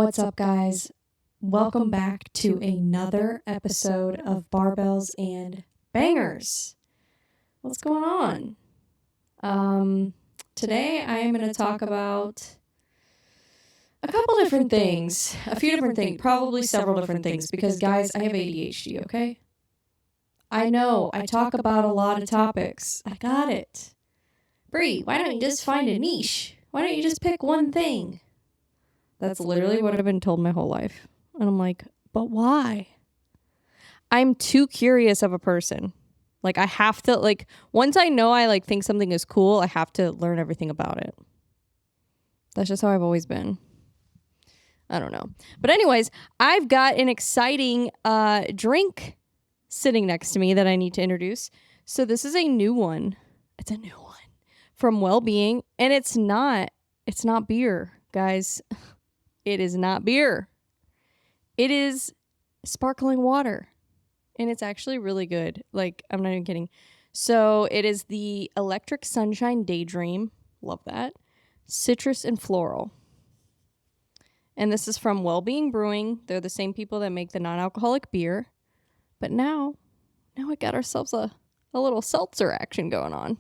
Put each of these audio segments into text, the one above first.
What's up, guys? Welcome back to another episode of Barbells and Bangers. What's going on? Today I am going to talk about a couple different things, a few different things, probably several different things, because guys, I have ADHD, okay? I know, I talk about a lot of topics. I got it. Bree, why don't you just find a niche? Why don't you just pick one thing? That's literally what I've been told my whole life. And I'm like, but why? I'm too curious of a person. Like, I have to, like, once I know I, like, think something is cool, I have to learn everything about it. That's just how I've always been. I don't know. But anyways, I've got an exciting drink sitting next to me that I need to introduce. So this is a new one. It's a new one from Wellbeing. And it's not beer, guys. It is not beer. It is sparkling water. And it's actually really good. Like, I'm not even kidding. So it is the Electric Sunshine Daydream. Love that. Citrus and floral. And this is from Wellbeing Brewing. They're the same people that make the non-alcoholic beer. But now we got ourselves a little seltzer action going on.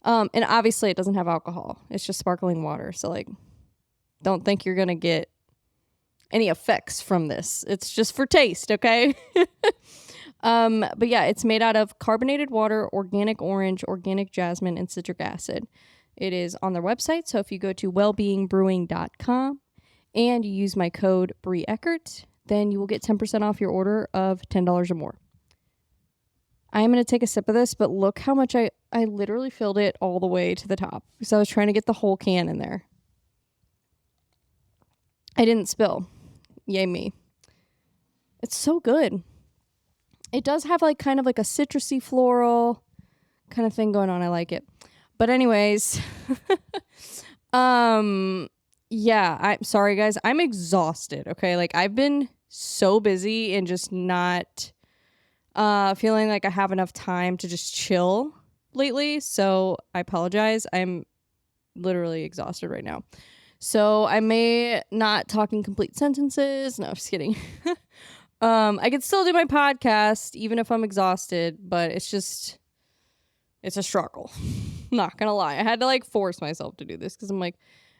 And obviously it doesn't have alcohol. It's just sparkling water. So, like, don't think you're going to get any effects from this. It's just for taste, okay? But yeah, it's made out of carbonated water, organic orange, organic jasmine, and citric acid. It is on their website. So if you go to wellbeingbrewing.com and you use my code BrieEckert, then you will get 10% off your order of $10 or more. I'm going to take a sip of this, but look how much I literally filled it all the way to the top because I was trying to get the whole can in there. I didn't spill. Yay me. It's so good. It does have like kind of like a citrusy floral kind of thing going on. I like it. But anyways, yeah, I'm sorry guys. I'm exhausted. Okay. Like, I've been so busy and just not feeling like I have enough time to just chill lately. So I apologize. I'm literally exhausted right now. So I may not talk in complete sentences. No, just kidding. I can still do my podcast even if I'm exhausted, but it's a struggle. Not gonna lie. I had to like force myself to do this because I'm like,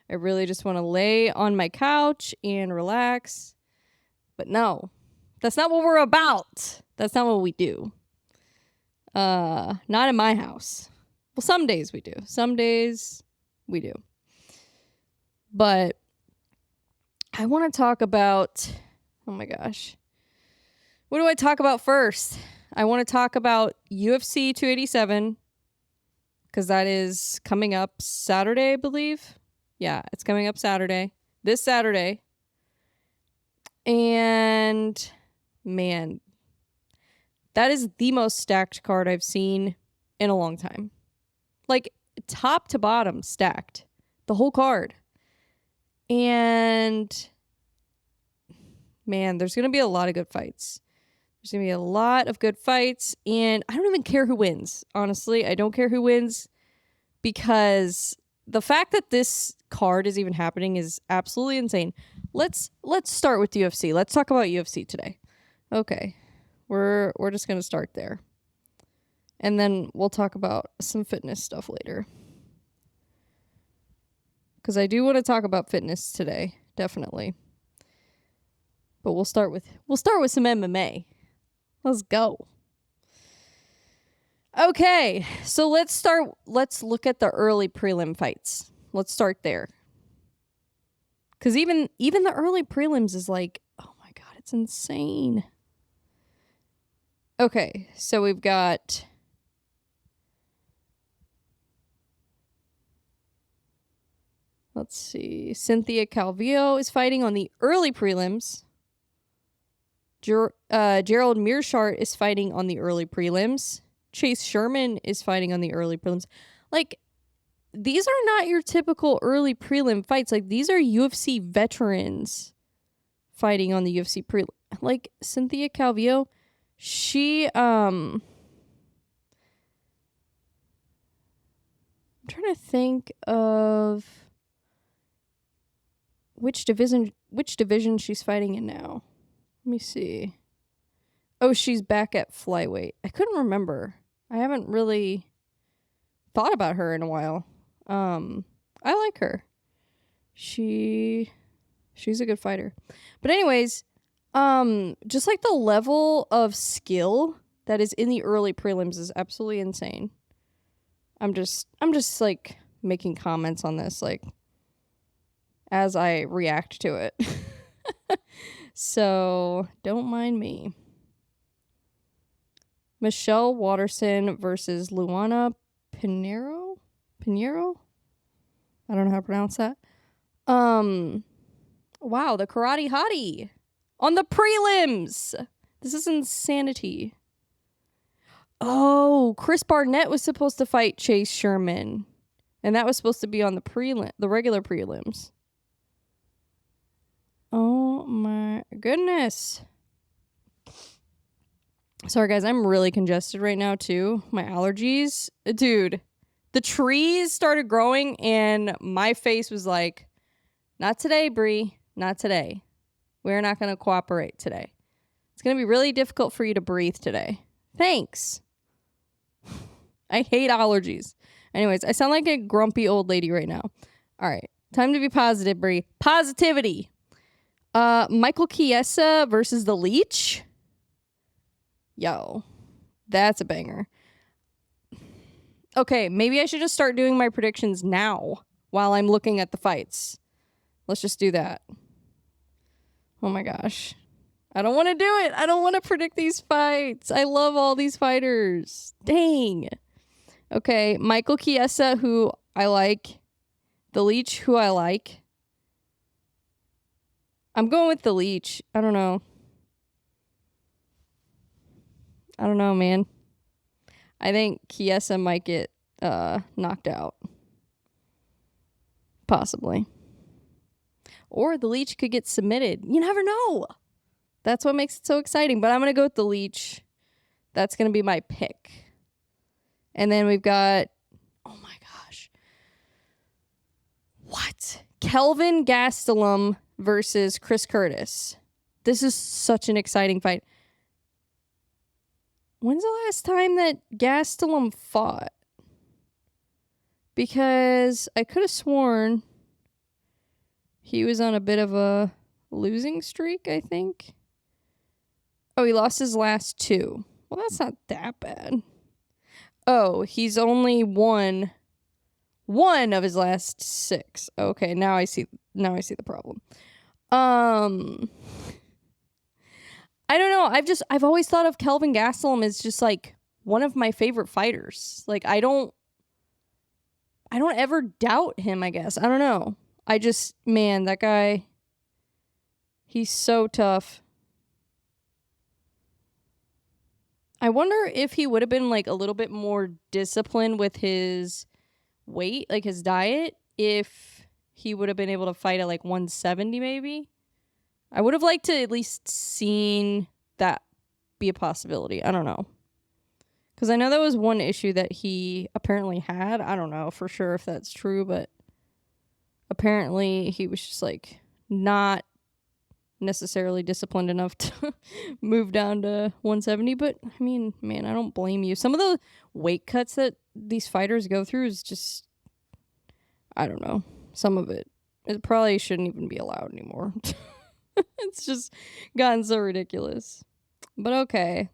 I really just want to lay on my couch and relax. But no, that's not what we're about. That's not what we do. Not in my house. Well, some days we do. Some days we do. But I want to talk about, oh my gosh. What do I talk about first? I want to talk about UFC 287 because that is coming up Saturday, I believe. Yeah, it's coming up Saturday. This Saturday. And man, that is the most stacked card I've seen in a long time. Like, top to bottom stacked. The whole card. And man, there's going to be a lot of good fights. There's going to be a lot of good fights. And I don't even care who wins. Honestly, I don't care who wins because the fact that this card is even happening is absolutely insane. Let's start with UFC. Let's talk about UFC today. Okay. We're just going to start there. And then we'll talk about some fitness stuff later. Because I do want to talk about fitness today, definitely. But we'll start with some MMA. Let's go. Okay, so let's look at the early prelim fights. Let's start there. Because even the early prelims is like, oh my god, it's insane. Okay, so we've got let's see. Cynthia Calvillo is fighting on the early prelims. Gerald Mearshart is fighting on the early prelims. Chase Sherman is fighting on the early prelims. Like, these are not your typical early prelim fights. Like, these are UFC veterans fighting on the UFC prelim. Like, Cynthia Calvillo, she, I'm trying to think of which division which division she's fighting in now. Let me see. Oh, she's back at flyweight. I couldn't remember. I haven't really thought about her in a while. I like her. She's a good fighter. But anyways, just like the level of skill that is in the early prelims is absolutely insane. I'm just like making comments on this like as I react to it. So don't mind me. Michelle Watterson versus Luana Pinheiro? I don't know how to pronounce that. Wow, the karate hottie on the prelims. This is insanity. Oh, Chris Barnett was supposed to fight Chase Sherman, and that was supposed to be on the regular prelims. Oh my goodness. Sorry guys, I'm really congested right now too. My allergies. Dude, the trees started growing and my face was like, not today, Bree. Not today. We're not going to cooperate today. It's going to be really difficult for you to breathe today. Thanks. I hate allergies. Anyways, I sound like a grumpy old lady right now. All right. Time to be positive, Bree. Positivity. Michael Chiesa versus the Leech. Yo, that's a banger. Okay, maybe I should just start doing my predictions now while I'm looking at the fights. Let's just do that. Oh my gosh. I don't want to do it. I don't want to predict these fights. I love all these fighters. Dang. Okay, Michael Chiesa, who I like. The Leech, who I like. I'm going with the Leech. I don't know, man. I think Chiesa might get knocked out. Possibly. Or the Leech could get submitted. You never know. That's what makes it so exciting. But I'm going to go with the Leech. That's going to be my pick. And then we've got, oh my gosh. What? Kelvin Gastelum versus Chris Curtis. This is such an exciting fight. When's the last time that Gastelum fought? Because I could have sworn he was on a bit of a losing streak, I think. Oh, he lost his last 2. Well, that's not that bad. Oh, he's only won 1 of his last 6. Okay, now I see the problem. I don't know. I've always thought of Kelvin Gastelum as just like one of my favorite fighters. Like I don't ever doubt him, I guess. I don't know. Man, that guy, he's so tough. I wonder if he would have been like a little bit more disciplined with his weight, like his diet, if he would have been able to fight at like 170 maybe. I would have liked to at least seen that be a possibility. I don't know. Because I know that was one issue that he apparently had. I don't know for sure if that's true, but apparently he was just like not necessarily disciplined enough to move down to 170. But I mean, man, I don't blame you. Some of the weight cuts that these fighters go through is just, I don't know. Some of it probably shouldn't even be allowed anymore. It's just gotten so ridiculous. But okay.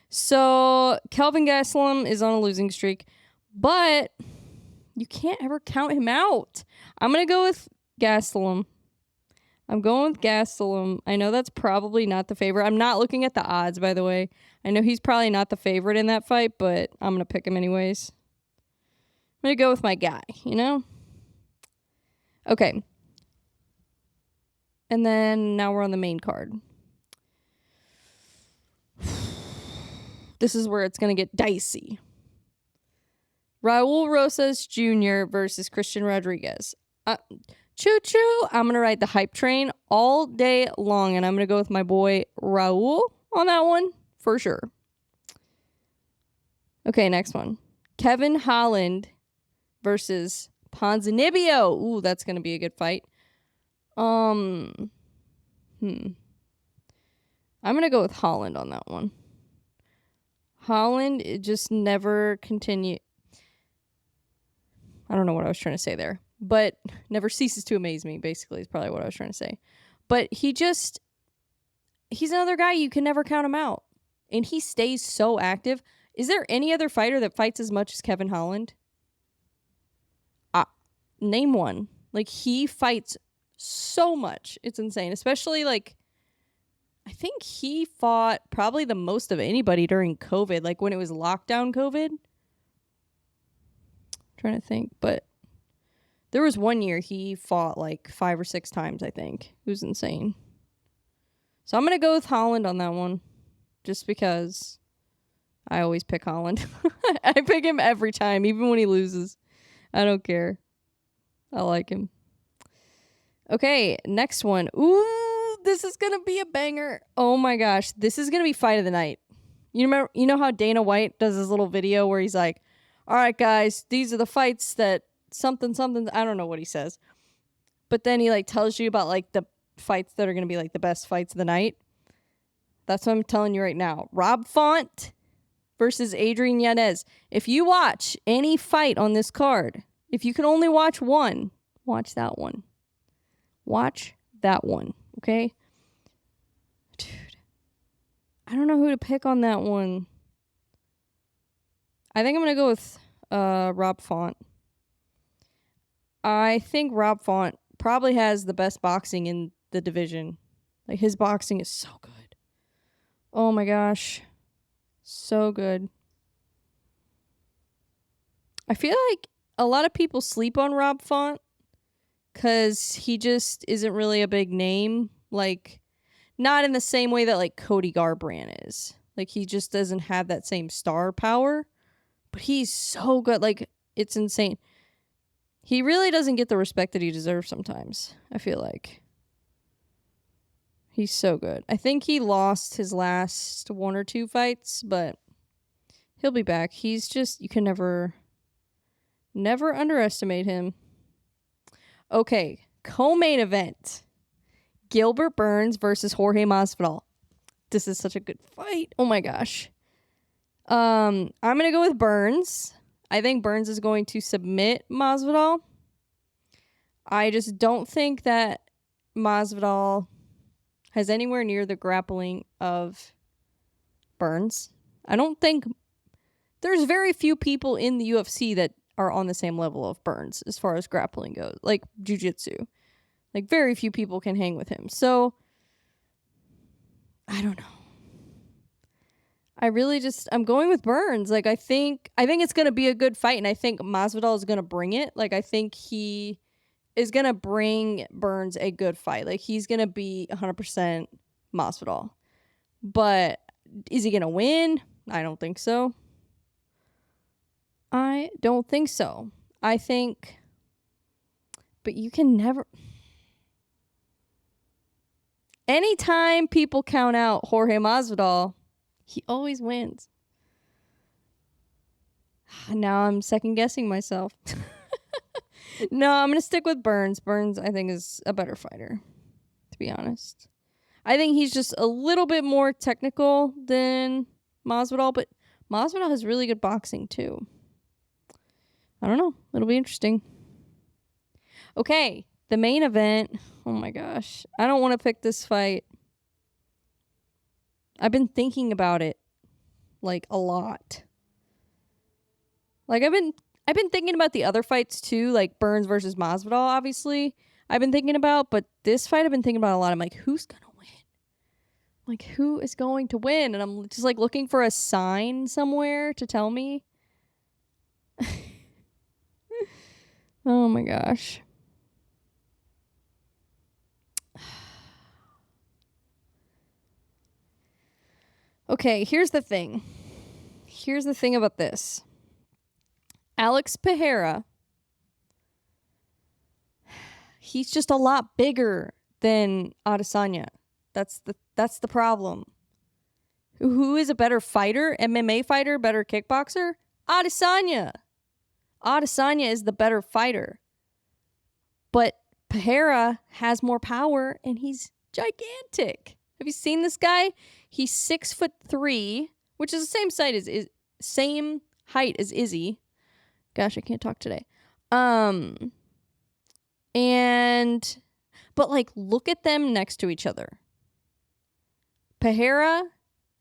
So Kelvin Gastelum is on a losing streak, but you can't ever count him out. I'm going to go with Gastelum. I know that's probably not the favorite. I'm not looking at the odds, by the way. I know he's probably not the favorite in that fight, but I'm going to pick him anyways. I'm going to go with my guy, you know? Okay. And then now we're on the main card. This is where it's going to get dicey. Raul Rosas Jr. versus Christian Rodriguez. Choo-choo. I'm going to ride the hype train all day long, and I'm going to go with my boy Raul on that one for sure. Okay, next one. Kevin Holland versus Ponzinibbio. Ooh, that's going to be a good fight. I'm going to go with Holland on that one. Holland, it just never continued. I don't know what I was trying to say there, but never ceases to amaze me, basically, is probably what I was trying to say. But he's another guy, you can never count him out. And he stays so active. Is there any other fighter that fights as much as Kevin Holland? Name one. Like, he fights so much. It's insane. Especially, like, I think he fought probably the most of anybody during COVID. Like, when it was lockdown COVID. I'm trying to think. But there was one year he fought, like, 5 or 6 times, I think. It was insane. So I'm going to go with Holland on that one. Just because I always pick Holland. I pick him every time, even when he loses. I don't care. I like him. Okay, next one. Ooh, this is going to be a banger. Oh my gosh, this is going to be fight of the night. You know how Dana White does his little video where he's like, all right, guys, these are the fights that something, I don't know what he says. But then he like tells you about like the fights that are going to be like the best fights of the night. That's what I'm telling you right now. Rob Font versus Adrian Yanez. If you watch any fight on this card, if you can only watch one, watch that one. Watch that one, okay? Dude, I don't know who to pick on that one. I think I'm going to go with Rob Font. I think Rob Font probably has the best boxing in the division. Like, his boxing is so good. Oh my gosh. So good. I feel like a lot of people sleep on Rob Font because he just isn't really a big name. Like, not in the same way that, like, Cody Garbrandt is. Like, he just doesn't have that same star power. But he's so good. Like, it's insane. He really doesn't get the respect that he deserves sometimes, I feel like. He's so good. I think he lost his last 1 or 2 fights, but he'll be back. He's just, you can never underestimate him. Okay, co-main event. Gilbert Burns versus Jorge Masvidal. This is such a good fight. Oh my gosh. I'm going to go with Burns. I think Burns is going to submit Masvidal. I just don't think that Masvidal has anywhere near the grappling of Burns. I don't think there's very few people in the UFC that are on the same level of Burns as far as grappling goes, like jiu-jitsu. Like, very few people can hang with him. So, I don't know. I'm going with Burns. Like, I think it's going to be a good fight, and I think Masvidal is going to bring it. Like, I think he is going to bring Burns a good fight. Like, he's going to be 100% Masvidal. But is he going to win? I don't think so. I think, but you can never. Anytime people count out Jorge Masvidal, he always wins. Now I'm second guessing myself. No, I'm going to stick with Burns. Burns, I think, is a better fighter, to be honest. I think he's just a little bit more technical than Masvidal, but Masvidal has really good boxing, too. I don't know. It'll be interesting. Okay, the main event. Oh, my gosh. I don't want to pick this fight. I've been thinking about it, like, a lot. Like, I've been thinking about the other fights too, like Burns versus Masvidal, obviously. I've been thinking about, but this fight I've been thinking about a lot. I'm like, who's gonna win? Like, who is going to win? And I'm just like looking for a sign somewhere to tell me. Oh my gosh. Okay, here's the thing. Here's the thing about this. Alex Pereira, he's just a lot bigger than Adesanya. That's the problem. Who is a better fighter? MMA fighter? Better kickboxer? Adesanya. Adesanya is the better fighter. But Pereira has more power, and he's gigantic. Have you seen this guy? He's 6'3", which is the same height as Izzy. Gosh, I can't talk today. But like, look at them next to each other. Pereira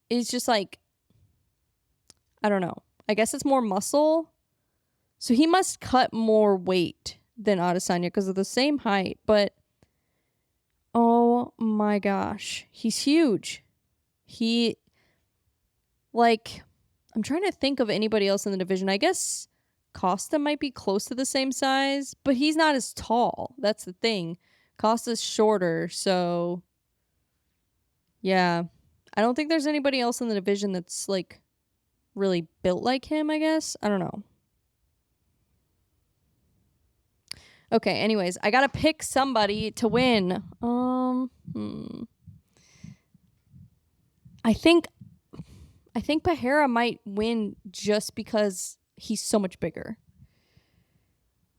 is just like, I don't know. I guess it's more muscle. So he must cut more weight than Adesanya because of the same height. But, oh my gosh, he's huge. I'm trying to think of anybody else in the division. I guess Costa might be close to the same size, but he's not as tall. That's the thing. Costa's shorter, so yeah. I don't think there's anybody else in the division that's like really built like him, I guess. I don't know. Okay, anyways, I gotta pick somebody to win. I think Pereira might win just because he's so much bigger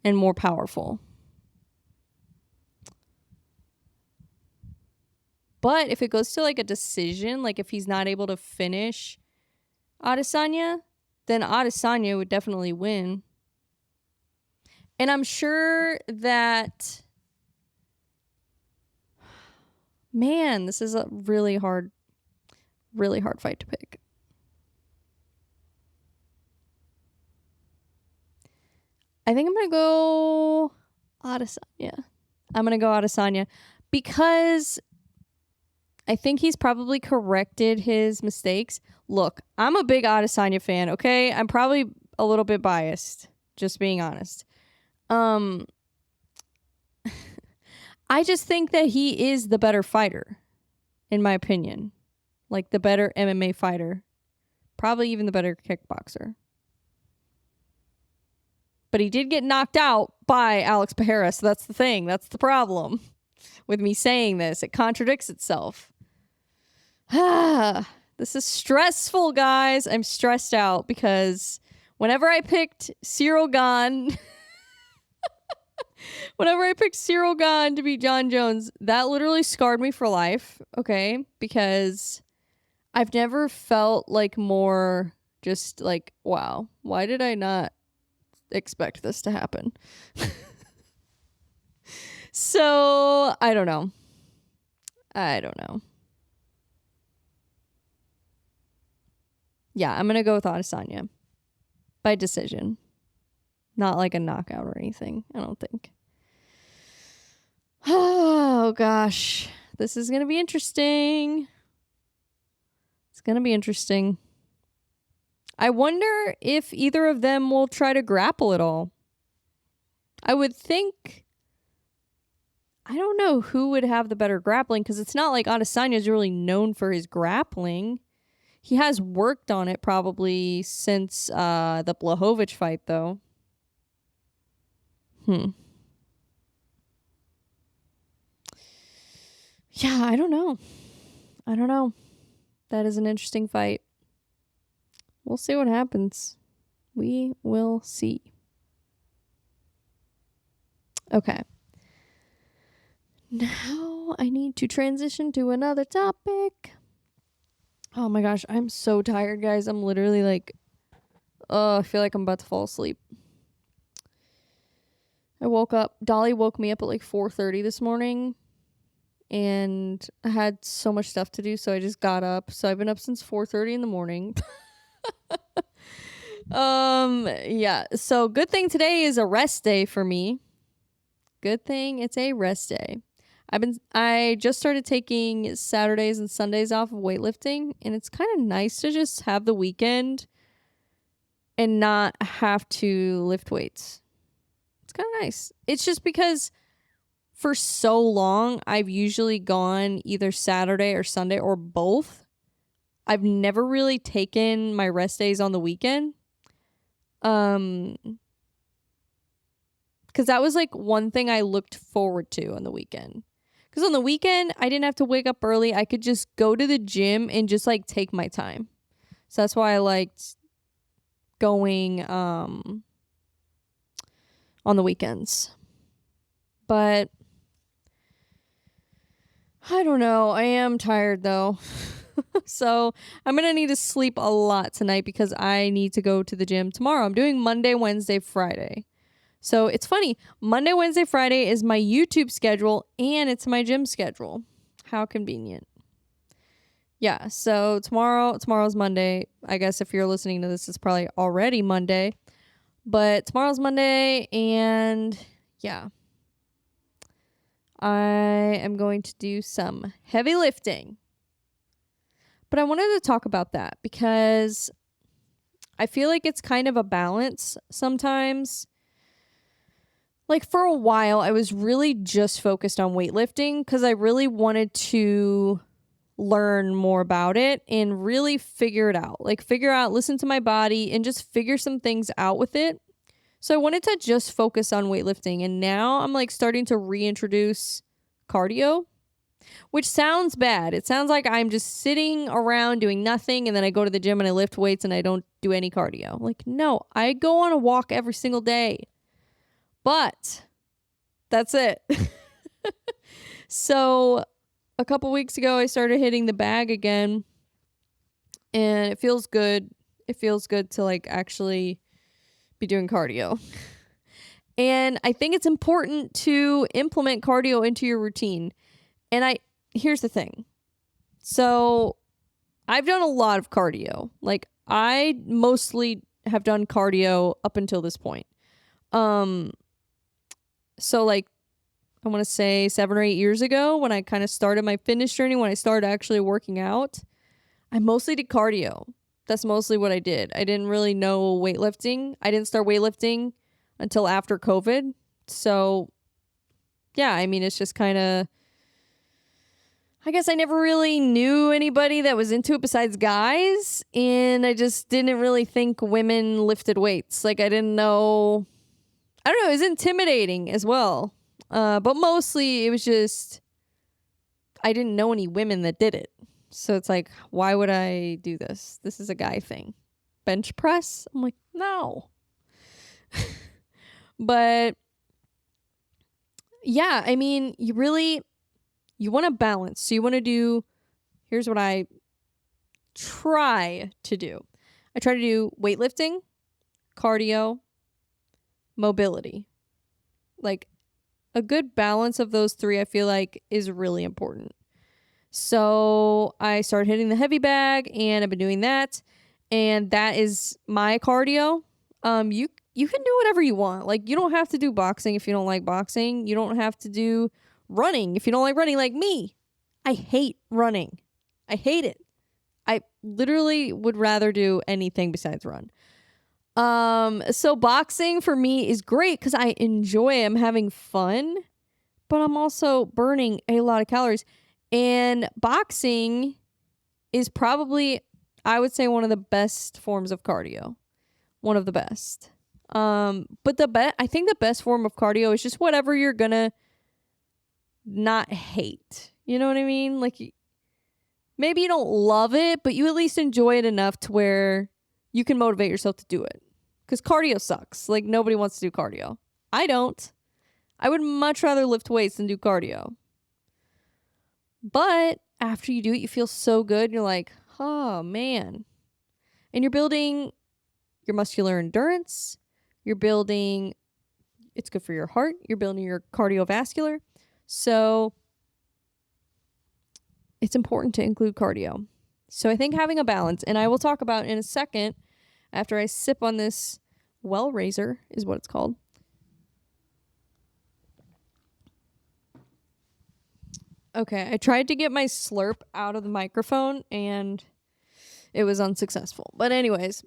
and more powerful. But if it goes to like a decision, like if he's not able to finish Adesanya, then Adesanya would definitely win. And I'm sure that, man, this is a really hard fight to pick. I think I'm going to go Adesanya. Because I think he's probably corrected his mistakes. Look, I'm a big Adesanya fan, okay? I'm probably a little bit biased, just being honest. I just think that he is the better fighter, in my opinion. Like the better MMA fighter. Probably even the better kickboxer. But he did get knocked out by Alex Pereira, so that's the thing. That's the problem with me saying this. It contradicts itself. This is stressful, guys. I'm stressed out because whenever I picked Cyril Gane to beat John Jones, that literally scarred me for life, okay? Because I've never felt like more just like, wow, why did I not expect this to happen? So, I don't know. Yeah, I'm going to go with Adesanya. By decision. Not like a knockout or anything, I don't think. Oh, gosh. This is going to be interesting. It's going to be interesting. I wonder if either of them will try to grapple at all. I would think... I don't know who would have the better grappling, because it's not like Adesanya is really known for his grappling. He has worked on it probably since the Blachowicz fight, though. Yeah, I don't know. That is an interesting fight. We'll see what happens. We will see. Okay. Now I need to transition to another topic. Oh my gosh, I'm so tired, guys. I'm literally like, I feel like I'm about to fall asleep. I woke up. Dolly woke me up at like 4:30 this morning. And I had so much stuff to do, so I just got up. So I've been up since 4:30 in the morning. Yeah. So good thing today is a rest day for me. Good thing it's a rest day. I just started taking Saturdays and Sundays off of weightlifting, and it's kind of nice to just have the weekend and not have to lift weights. It's kind of nice. It's just because for so long, I've usually gone either Saturday or Sunday or both. I've never really taken my rest days on the weekend. Because that was like one thing I looked forward to on the weekend. Because on the weekend, I didn't have to wake up early. I could just go to the gym and just like take my time. So that's why I liked going on the weekends. But I don't know. I am tired though. So I'm going to need to sleep a lot tonight because I need to go to the gym tomorrow. I'm doing Monday, Wednesday, Friday. So it's funny. Monday, Wednesday, Friday is my YouTube schedule and it's my gym schedule. How convenient. Yeah. So tomorrow's Monday. I guess if you're listening to this, it's probably already Monday. But tomorrow's Monday and yeah. I am going to do some heavy lifting. But I wanted to talk about that because I feel like it's kind of a balance sometimes. Like for a while, I was really just focused on weightlifting because I really wanted to learn more about it and really figure it out. Like figure out, listen to my body and just figure some things out with it. So I wanted to just focus on weightlifting. And now I'm like starting to reintroduce cardio, which sounds bad. It sounds like I'm just sitting around doing nothing and then I go to the gym and I lift weights and I don't do any cardio. Like, no, I go on a walk every single day. But that's it. So a couple weeks ago, I started hitting the bag again and it feels good. It feels good to like actually be doing cardio. And I think it's important to implement cardio into your routine. And here's the thing. So I've done a lot of cardio. Like I mostly have done cardio up until this point. So like I want to say 7 or 8 years ago when I kind of started my fitness journey, when I started actually working out, I mostly did cardio. That's mostly what I did. I didn't really know weightlifting. I didn't start weightlifting until after COVID. So yeah, I mean, it's just kind of, I guess I never really knew anybody that was into it besides guys. And I just didn't really think women lifted weights. Like I didn't know, I don't know, it was intimidating as well. But mostly it was just, I didn't know any women that did it. So it's like, why would I do this? This is a guy thing. Bench press? I'm like, no. But yeah, I mean, you want to balance. So you want to do, here's what I try to do. I try to do weightlifting, cardio, mobility. Like a good balance of those three, I feel like is really important. So I started hitting the heavy bag and I've been doing that. And that is my cardio. You can do whatever you want. Like you don't have to do boxing if you don't like boxing. You don't have to do running if you don't like running like me. I hate running. I hate it. I literally would rather do anything besides run. So boxing for me is great because I enjoy it. I'm having fun, but I'm also burning a lot of calories. And boxing is probably, I would say, one of the best forms of cardio. One of the best. But I think the best form of cardio is just whatever you're gonna not hate. You know what I mean? Like maybe you don't love it, but you at least enjoy it enough to where you can motivate yourself to do it. Because cardio sucks. Like nobody wants to do cardio. I don't. I would much rather lift weights than do cardio. But after you do it, you feel so good. You're like, oh man. And you're building your muscular endurance. You're building, it's good for your heart. You're building your cardiovascular. So it's important to include cardio. So I think having a balance, and I will talk about in a second after I sip on this well raiser is what it's called. Okay, I tried to get my slurp out of the microphone and it was unsuccessful. But anyways,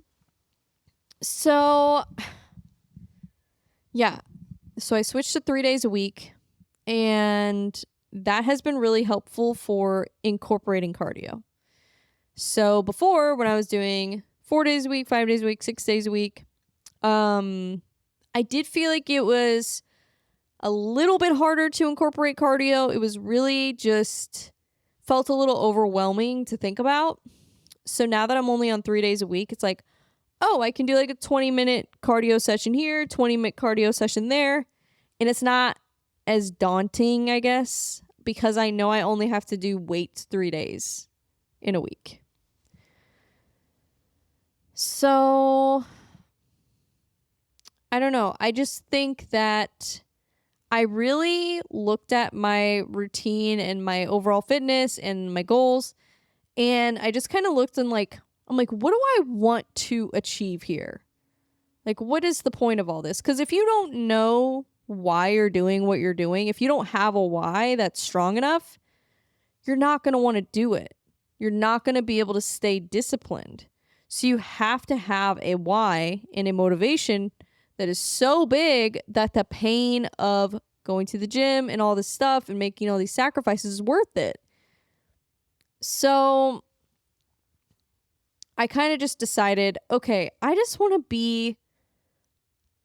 so yeah, so I switched to 3 days a week and that has been really helpful for incorporating cardio. So before, when I was doing 4 days a week, 5 days a week, 6 days a week, I did feel like it was a little bit harder to incorporate cardio. It was really just felt a little overwhelming to think about. So now that I'm only on 3 days a week, it's like, oh, I can do like a 20-minute cardio session here, 20-minute cardio session there. And it's not as daunting, I guess, because I know I only have to do weights 3 days in a week. So I don't know. I just think that I really looked at my routine and my overall fitness and my goals, and I just kind of looked and I'm like, what do I want to achieve here? Like, what is the point of all this? Because if you don't know why you're doing what you're doing, if you don't have a why that's strong enough, you're not going to want to do it. You're not going to be able to stay disciplined. So you have to have a why and a motivation that is so big that the pain of going to the gym and all this stuff and making all these sacrifices is worth it. So I kind of just decided, okay, I just want to be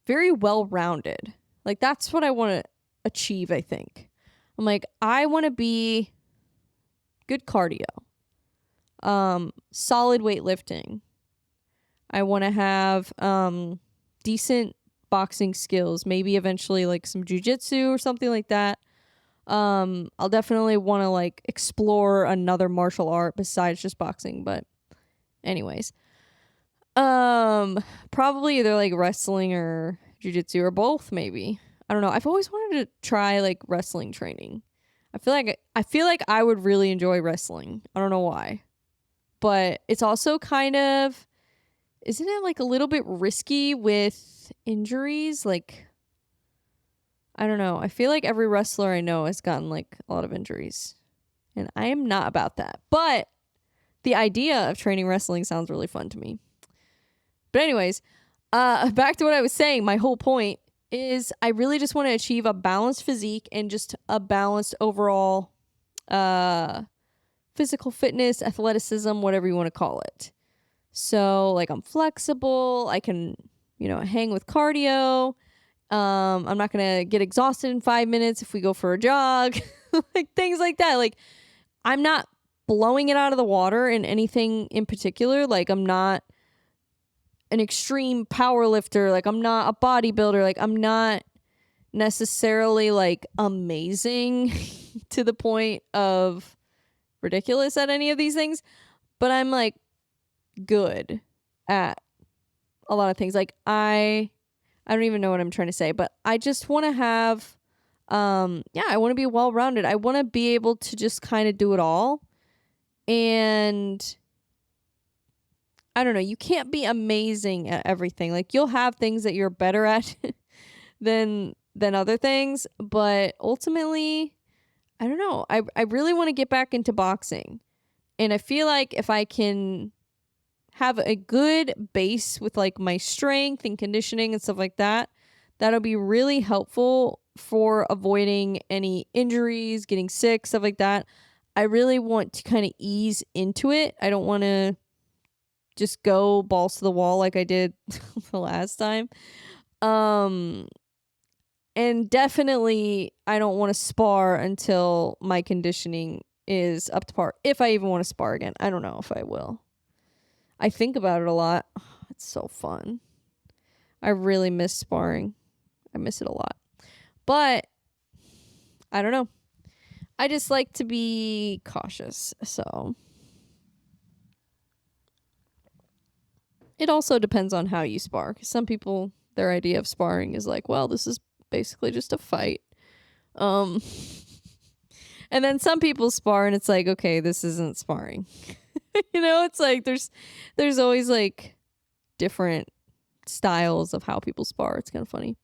very well-rounded. Like, that's what I want to achieve, I think. I'm like, I want to be good cardio, solid weightlifting. I want to have decent boxing skills, maybe eventually like some jujitsu or something like that. I'll definitely want to like explore another martial art besides just boxing, but anyways. Probably either like wrestling or jujitsu or both, maybe. I don't know. I've always wanted to try like wrestling training. I feel like I would really enjoy wrestling. I don't know why. But it's also kind of, isn't it like a little bit risky with injuries? Like, I don't know. I feel like every wrestler I know has gotten like a lot of injuries. And I am not about that. But the idea of training wrestling sounds really fun to me. But anyways, back to what I was saying. My whole point is I really just want to achieve a balanced physique and just a balanced overall physical fitness, athleticism, whatever you want to call it. So like I'm flexible. I can, hang with cardio. I'm not going to get exhausted in 5 minutes if we go for a jog. Like things like that. Like I'm not blowing it out of the water in anything in particular. Like I'm not an extreme power lifter. Like I'm not a bodybuilder. Like I'm not necessarily like amazing to the point of ridiculous at any of these things, but I'm like good at a lot of things. Like I don't even know what I'm trying to say, but I just want to have I want to be well-rounded. I want to be able to just kind of do it all. And I don't know, you can't be amazing at everything. Like you'll have things that you're better at than other things, but ultimately, I don't know. I really want to get back into boxing. And I feel like if I can have a good base with like my strength and conditioning and stuff like that, that'll be really helpful for avoiding any injuries, getting sick, stuff like that. I really want to kind of ease into it. I don't want to just go balls to the wall like I did the last time. And definitely I don't want to spar until my conditioning is up to par. If I even want to spar again. I don't know if I will. I think about it a lot. It's so fun. I really miss sparring. I miss it a lot. But I don't know. I just like to be cautious. So it also depends on how you spar. 'Cause some people, their idea of sparring is like, well, this is basically just a fight. And then some people spar and it's like, okay, this isn't sparring. It's like there's always like different styles of how people spar. It's kind of funny.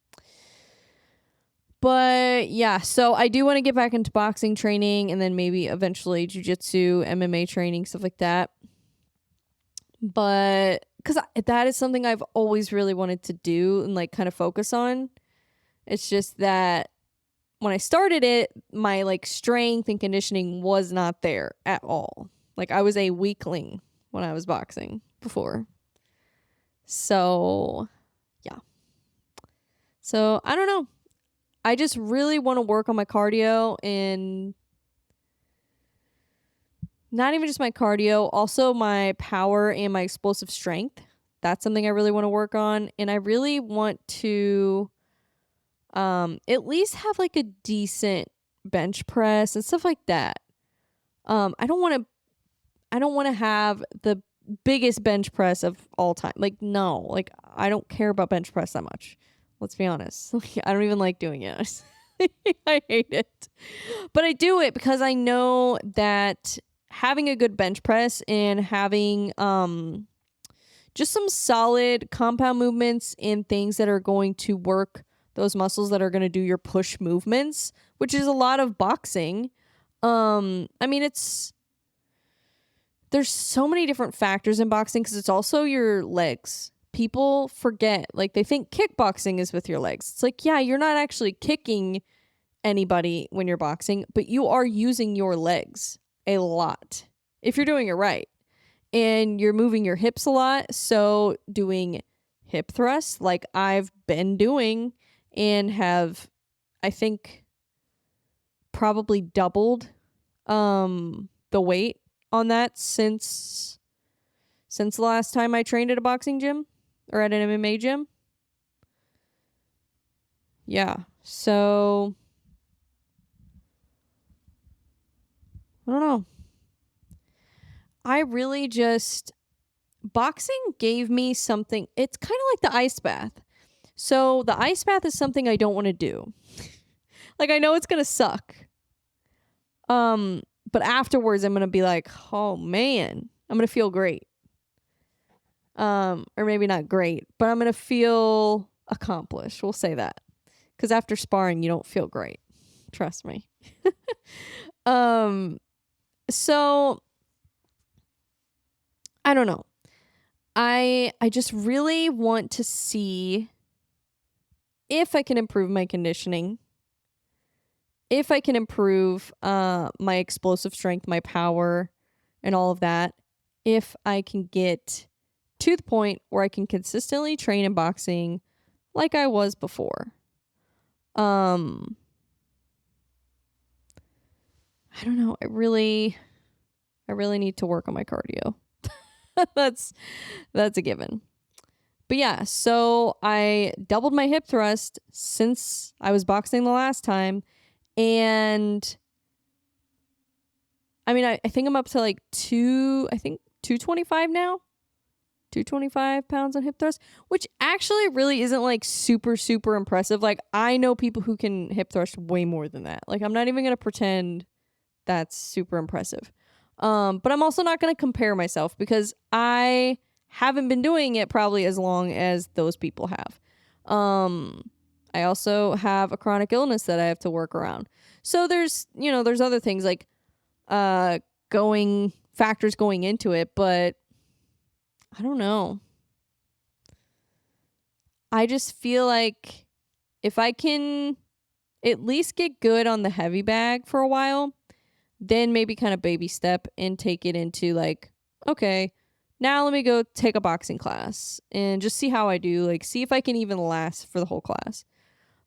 But yeah, so I do want to get back into boxing training and then maybe eventually jiu-jitsu, MMA training, stuff like that. But because that is something I've always really wanted to do and like kind of focus on. It's just that when I started it, my like strength and conditioning was not there at all. Like I was a weakling when I was boxing before. So yeah. So I don't know. I just really want to work on my cardio and not even just my cardio, also my power and my explosive strength. That's something I really want to work on. And I really want to at least have like a decent bench press and stuff like that. I don't want to have the biggest bench press of all time. Like, no, like, I don't care about bench press that much. Let's be honest. I don't even like doing it. I hate it. But I do it because I know that having a good bench press and having just some solid compound movements and things that are going to work those muscles that are going to do your push movements, which is a lot of boxing. I mean, there's so many different factors in boxing because it's also your legs. People forget, like, they think kickboxing is with your legs. It's like, yeah, you're not actually kicking anybody when you're boxing, but you are using your legs a lot if you're doing it right. And you're moving your hips a lot. So doing hip thrusts like I've been doing and have, I think, probably doubled the weight on that since the last time I trained at a boxing gym or at an MMA gym. Yeah. So I don't know. I really just, boxing gave me something. It's kind of like the ice bath. So the ice bath is something I don't want to do. Like, I know it's going to suck. But afterwards I'm going to be like, oh man, I'm going to feel great. Or maybe not great, but I'm going to feel accomplished. We'll say that. Because after sparring, you don't feel great. Trust me. So I don't know. I just really want to see if I can improve my conditioning, if I can improve my explosive strength, my power, and all of that, if I can get to the point where I can consistently train in boxing like I was before. I don't know. I really need to work on my cardio. That's a given. But yeah, so I doubled my hip thrust since I was boxing the last time. And I mean, I think I'm up to like 225 now. 225 pounds on hip thrust, which actually really isn't like super, super impressive. Like, I know people who can hip thrust way more than that. Like, I'm not even going to pretend that's super impressive. But I'm also not going to compare myself because I haven't been doing it probably as long as those people have. I also have a chronic illness that I have to work around. So there's other things like factors going into it, but I don't know. I just feel like if I can at least get good on the heavy bag for a while, then maybe kind of baby step and take it into like, okay, now let me go take a boxing class and just see how I do, like see if I can even last for the whole class.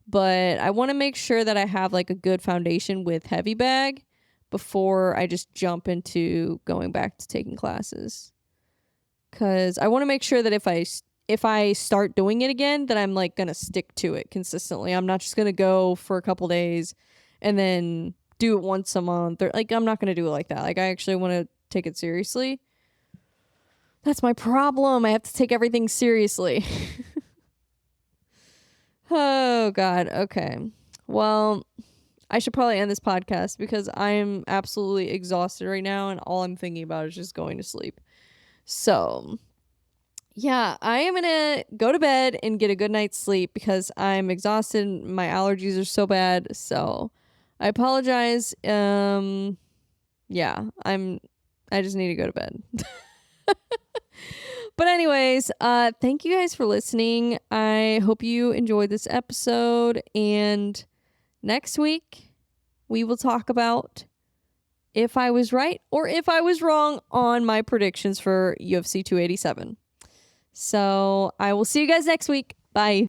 But I want to make sure that I have like a good foundation with heavy bag before I just jump into going back to taking classes. Because I want to make sure that if I start doing it again, that I'm like going to stick to it consistently. I'm not just going to go for a couple days and then do it once a month. Or like, I'm not going to do it like that. Like, I actually want to take it seriously. That's my problem. I have to take everything seriously. Oh, God. Okay. Well, I should probably end this podcast because I'm absolutely exhausted right now and all I'm thinking about is just going to sleep. So, yeah, I am going to go to bed and get a good night's sleep because I'm exhausted and my allergies are so bad. So, I apologize. Yeah, I just need to go to bed. But anyways, thank you guys for listening. I hope you enjoyed this episode. And next week, we will talk about if I was right or if I was wrong on my predictions for UFC 287. So I will see you guys next week. Bye.